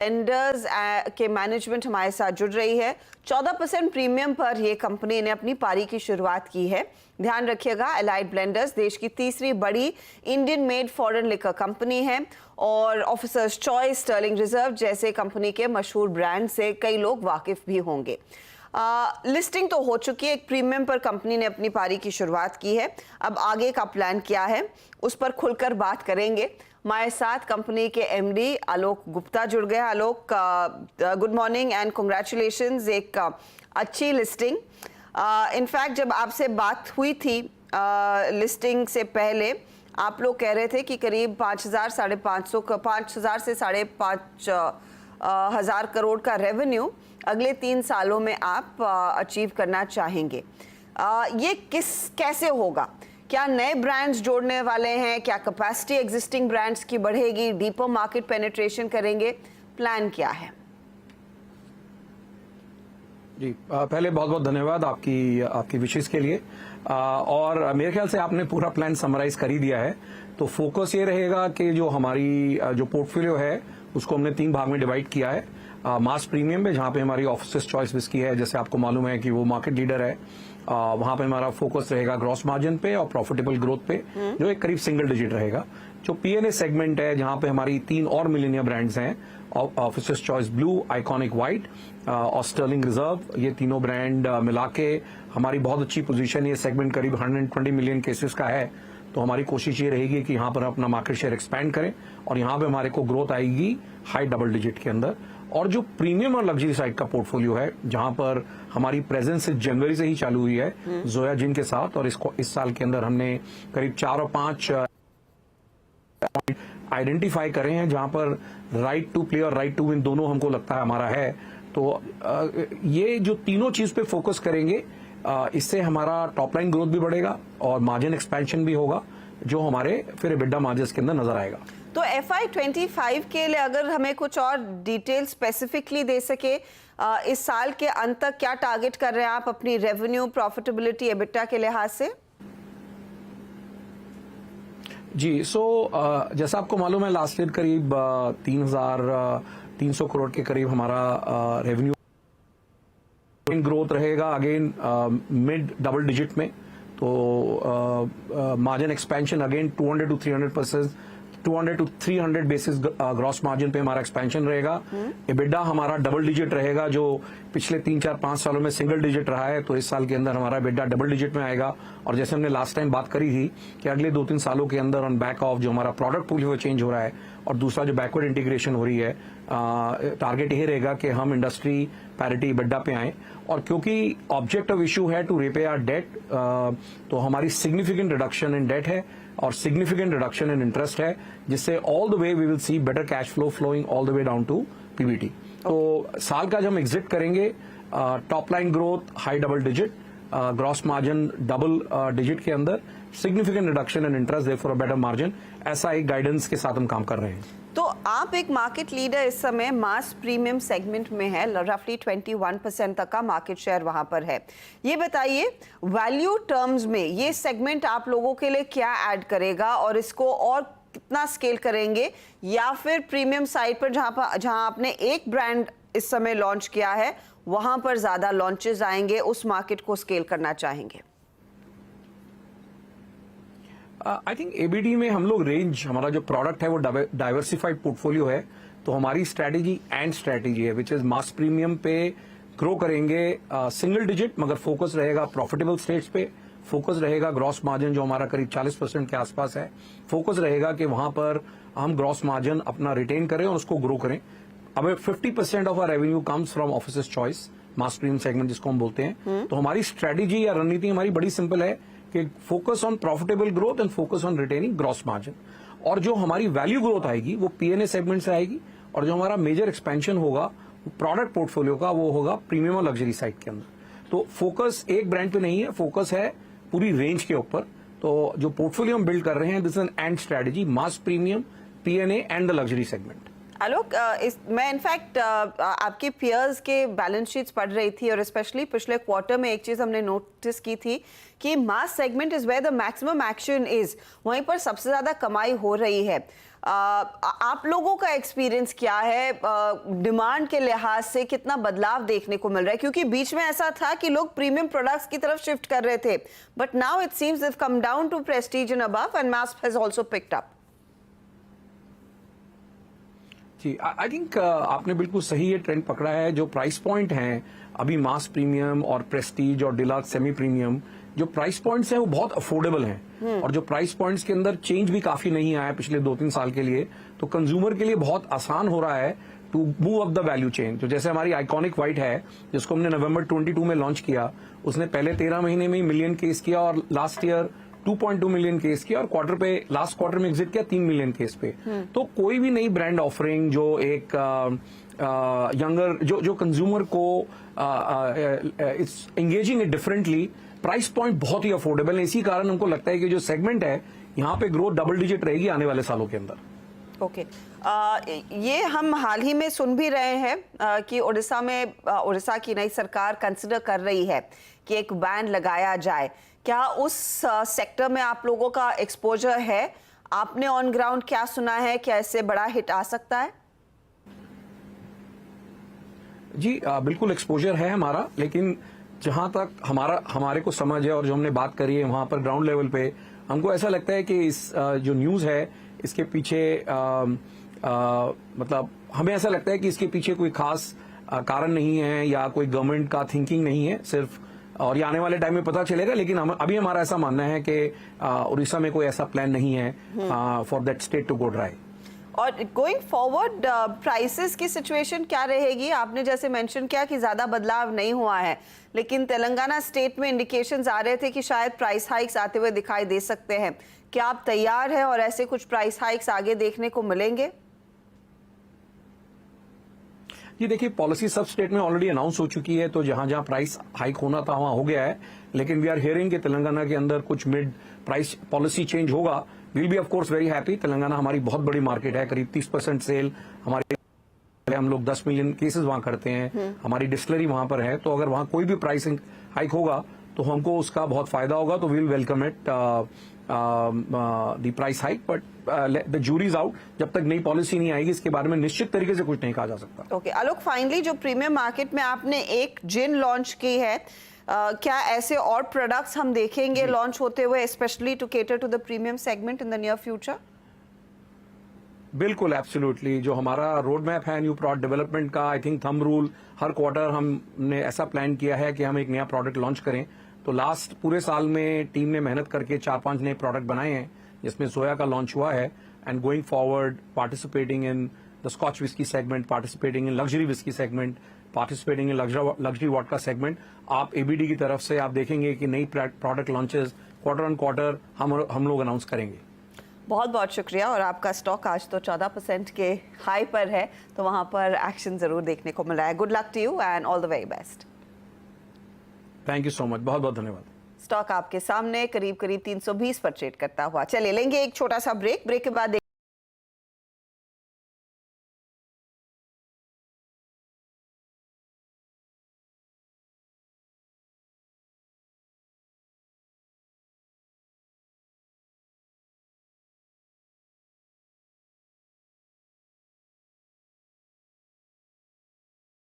Blenders के management हमारे साथ जुड़ रही है। 14% प्रीमियम पर ये कंपनी ने अपनी पारी की शुरुआत की है। ध्यान रखिएगा, एलाइड ब्लेंडर्स देश की तीसरी बड़ी Indian made foreign liquor company है और ऑफिसर्स चॉइस, स्टर्लिंग रिजर्व जैसे कंपनी के मशहूर ब्रांड से कई लोग वाकिफ भी होंगे। लिस्टिंग तो हो चुकी है, एक प्रीमियम पर कंपनी ने अपनी पारी की शुरुआत की है। अब आगे का प्लान क्या है उस पर खुलकर बात करेंगे। हमारे साथ कंपनी के एमडी आलोक गुप्ता जुड़ गए। आलोक, गुड मॉर्निंग एंड कांग्रेचुलेशंस, एक अच्छी लिस्टिंग। इनफैक्ट जब आपसे बात हुई थी लिस्टिंग से पहले, आप लोग कह रहे थे कि करीब 5,000 से 5,500 करोड़ का रेवेन्यू अगले 3 सालों में आप अचीव करना चाहेंगे। ये कैसे होगा? क्या नए ब्रांड्स जोड़ने वाले हैं? क्या कैपेसिटी एग्जिस्टिंग ब्रांड्स की बढ़ेगी? डीपर मार्केट पेनिट्रेशन करेंगे? प्लान क्या है? जी, पहले बहुत बहुत धन्यवाद आपकी विशेष के लिए। और मेरे ख्याल से आपने पूरा प्लान समराइज कर ही दिया है। तो फोकस ये रहेगा कि जो हमारी जो पोर्टफोलियो है उसको हमने 3 भाग में डिवाइड किया है। मास प्रीमियम में, जहां पे हमारी ऑफिसर्स चॉइस विस्की है, जैसे आपको मालूम है कि वो मार्केट लीडर है, वहां पे हमारा फोकस रहेगा ग्रॉस मार्जिन पे और प्रॉफिटेबल ग्रोथ पे, जो एक करीब सिंगल डिजिट रहेगा। जो पीएनए सेगमेंट है, जहां पे हमारी 3 और मिलेनिया ब्रांड्स हैं, officers choice blue, iconic white और स्टर्लिंग रिजर्व, ये तीनों ब्रांड मिला के हमारी बहुत अच्छी पोजीशन, ये सेगमेंट करीब 120 मिलियन केसेस का है। तो हमारी कोशिश ये रहेगी कि यहाँ पर अपना मार्केट शेयर एक्सपैंड करें और यहाँ पे हमारे को ग्रोथ आएगी हाई डबल डिजिट के अंदर। और जो प्रीमियम और लग्जरी साइड का पोर्टफोलियो है, जहां पर हमारी प्रेजेंस जनवरी से ही चालू हुई है जोया जिन के साथ, और इसको इस साल के अंदर हमने करीब 4 और 5 आइडेंटिफाई करे हैं, जहां पर राइट टू प्ले और राइट टू विन दोनों हमको लगता है हमारा है। तो ये जो तीनों चीज पे फोकस करेंगे, इससे हमारा टॉप लाइन ग्रोथ भी बढ़ेगा और मार्जिन एक्सपेंशन भी होगा, जो हमारे फिर EBITDA मार्जिन के अंदर नजर आएगा। तो FY25 के लिए अगर हमें कुछ और डिटेल स्पेसिफिकली दे सके, इस साल के अंत तक क्या टारगेट कर रहे हैं आप अपनी रेवेन्यू, प्रॉफिटेबिलिटी, EBITDA के लिहाज से? जी, जैसा आपको मालूम है, लास्ट ईयर करीब 3,300 करोड़ के करीब हमारा रेवेन्यू ग्रोथ रहेगा, अगेन मिड डबल डिजिट में। तो margin expansion again 200 to 300 basis gross margin पे हमारा एक्सपेंशन रहेगा। EBITDA हमारा डबल डिजिट रहेगा, जो पिछले 3, 4, 5 सालों में सिंगल डिजिट रहा है। तो इस साल के अंदर हमारा EBITDA डबल डिजिट में आएगा। और जैसे हमने लास्ट टाइम बात करी थी कि अगले 2-3 सालों के अंदर ऑन बैक ऑफ जो हमारा प्रोडक्ट पोर्टफोलियो चेंज हो रहा है और दूसरा जो बैकवर्ड इंटीग्रेशन हो रही है, टारगेट यही रहेगा कि हम इंडस्ट्री पैरिटी EBITDA पे आए। और क्योंकि ऑब्जेक्ट ऑफ इशू है टू रिपे आवर डेट, तो हमारी सिग्निफिकेंट रिडक्शन इन डेट है और सिग्निफिकेंट रिडक्शन इन इंटरेस्ट है, जिससे all the way we will see better cash flow flowing all the way down to PBT। तो साल का जब हम एग्जिट करेंगे, top line growth high double digit, gross margin double digit के अंदर, significant reduction in interest, therefore a better margin, ऐसा एक गाइडेंस के साथ हम काम कर रहे हैं। तो आप एक मार्केट लीडर इस समय मास प्रीमियम सेगमेंट में है, रफली 21% तक का मार्केट शेयर वहां पर है। ये बताइए, वैल्यू टर्म्स में ये सेगमेंट आप लोगों के लिए क्या ऐड करेगा और इसको और कितना स्केल करेंगे? या फिर प्रीमियम साइड पर जहां आपने एक ब्रांड इस समय लॉन्च किया है, वहां पर ज्यादा लॉन्चेस आएंगे, उस मार्केट को स्केल करना चाहेंगे? आई थिंक ABD में हम लोग रेंज, हमारा जो प्रोडक्ट है वो डाइवर्सिफाइड पोर्टफोलियो है। तो हमारी स्ट्रैटेजी है विच इज मास प्रीमियम पे ग्रो करेंगे सिंगल डिजिट, मगर फोकस रहेगा प्रॉफिटेबल स्टेट्स पे, फोकस रहेगा ग्रॉस मार्जिन जो हमारा करीब 40% के आसपास है, फोकस रहेगा कि वहां पर हम ग्रॉस मार्जिन अपना रिटेन करें और उसको ग्रो करें। अब 50% of our revenue comes from Officer's Choice, mass premium segment जिसको हम बोलते हैं। तो हमारी स्ट्रैटेजी या रणनीति हमारी बड़ी सिंपल है कि focus on profitable growth and focus on retaining gross margin. और जो हमारी वैल्यू ग्रोथ आएगी वो पीएनए सेगमेंट से आएगी, और जो हमारा मेजर एक्सपेंशन होगा प्रोडक्ट पोर्टफोलियो का, वो होगा प्रीमियम और लग्जरी साइड के अंदर। तो फोकस एक ब्रांड पे नहीं है, फोकस है पूरी रेंज के ऊपर। तो जो पोर्टफोलियो हम बिल्ड कर रहे हैं, this is an end strategy, mass premium, PNA and the luxury segment. Alok, मैं इनफैक्ट आपके पियर्स के बैलेंस शीट्स पढ़ रही थी और स्पेशली पिछले क्वार्टर में एक चीज हमने नोटिस की थी कि mass segment is where the maximum action is, वहीं पर सबसे ज्यादा कमाई हो रही है। आप लोगों का एक्सपीरियंस क्या है, डिमांड के लिहाज से कितना बदलाव देखने को मिल रहा है? क्योंकि बीच में ऐसा था कि लोग प्रीमियम प्रोडक्ट्स की तरफ शिफ्ट कर रहे थे, but now it seems they come down to prestige and above and mass has also picked up. जी, आई थिंक आपने बिल्कुल सही ये ट्रेंड पकड़ा है। जो प्राइस पॉइंट हैं अभी मास प्रीमियम और प्रेस्टीज और डिलक्स सेमी प्रीमियम, जो प्राइस पॉइंट्स हैं वो बहुत अफोर्डेबल हैं और जो प्राइस पॉइंट्स के अंदर चेंज भी काफी नहीं आया पिछले 2-3 साल के लिए, तो कंज्यूमर के लिए बहुत आसान हो रहा है to move up the value chain. तो जैसे हमारी आइकॉनिक व्हाइट है जिसको हमने नवंबर 22 में लॉन्च किया, उसने पहले 13 महीने में ही मिलियन केस किया और लास्ट ईयर 2.2 मिलियन केस किया और लास्ट क्वार्टर में एग्जिट किया 3 मिलियन केस पे। तो कोई भी नई ब्रांड ऑफरिंग जो एक यंगर जो कंज्यूमर को it's engaging it differently, price point बहुत ही अफोर्डेबल है। इसी कारण हमको लगता है कि जो सेगमेंट है यहाँ पे ग्रोथ डबल डिजिट रहेगी आने वाले सालों के अंदर। ओके, ये हम हाल ही में सुन भी रहे हैं कि उड़ीसा की नई सरकार कंसिडर कर रही है कि एक बैन लगाया जाए। क्या उस सेक्टर में आप लोगों का एक्सपोजर है? आपने ऑन ग्राउंड क्या सुना है? क्या इससे बड़ा हिट आ सकता है? जी, बिल्कुल एक्सपोजर है हमारा, लेकिन जहां तक हमारे को समझ है और जो हमने बात करी है वहां पर ग्राउंड लेवल पे, हमको ऐसा लगता है कि इस जो न्यूज है इसके पीछे मतलब हमें ऐसा लगता है कि इसके पीछे कोई खास कारण नहीं है या कोई गवर्नमेंट का थिंकिंग नहीं है सिर्फ, और ये आने वाले टाइम में पता चलेगा। लेकिन अभी हमारा ऐसा मानना है कि उड़ीसा में कोई ऐसा प्लान नहीं है for that state to go dry. और गोइंग फॉरवर्ड प्राइसेस की सिचुएशन क्या रहेगी? आपने जैसे मेंशन किया कि ज्यादा बदलाव नहीं हुआ है, लेकिन तेलंगाना स्टेट में इंडिकेशंस आ रहे थे कि शायद प्राइस हाइक्स आते हुए दिखाई दे सकते हैं। क्या आप तैयार हैं और ऐसे कुछ प्राइस हाइक्स आगे देखने को मिलेंगे? जी देखिए, पॉलिसी सब स्टेट में ऑलरेडी अनाउंस हो चुकी है, तो जहां जहां प्राइस हाइक होना था वहां हो गया है। लेकिन वी आर हियरिंग कि तेलंगाना के अंदर कुछ मिड प्राइस पॉलिसी चेंज होगा। Will be of course very happy. Telangana हमारी बहुत बड़ी मार्केट है, करीब 30% सेल हमारे, हम लोग 10 मिलियन केसेस वहां करते हैं, हमारी डिस्टिलरी वहां पर है। तो अगर वहां कोई भी प्राइसिंग हाइक होगा तो हमको उसका बहुत फायदा होगा। तो we will welcome it the price hike, but the jury is out. जब तक नई पॉलिसी नहीं आएगी इसके बारे में निश्चित तरीके से कुछ नहीं कहा जा सकता। ओके, आलोक, फाइनली जो प्रीमियम मार्केट में आपने एक जिन लॉन्च की है, क्या ऐसे और प्रोडक्ट्स हम देखेंगे लॉन्च होते हुए, specially to cater to the premium segment in the near future? बिल्कुल, एब्सोल्युटली। जो हमारा रोड मैप है न्यू प्रोडक्ट डेवलपमेंट का, आई थिंक थंब रूल, हर क्वार्टर हमने ऐसा प्लान किया है कि हम एक नया प्रोडक्ट लॉन्च करें। तो लास्ट पूरे साल में टीम ने मेहनत करके 4-5 नए प्रोडक्ट बनाए हैं, जिसमें सोया का लॉन्च हुआ है। And going forward, participating in the Scotch whisky segment, participating in luxury whisky segment, participating in luxury vodka segment. आप एबीडी की तरफ से आप देखेंगे कि नई product launches quarter on quarter हम लोग अनाउंस करेंगे। बहुत बहुत शुक्रिया। और आपका स्टॉक आज तो 14% के हाई पर है, तो वहां पर एक्शन जरूर देखने को मिल रहा है। Good luck to you and all the very best. Thank you so much, बहुत बहुत धन्यवाद। स्टॉक आपके सामने करीब 320 पर ट्रेड करता हुआ। चलिए लेंगे एक छोटा सा ब्रेक के बाद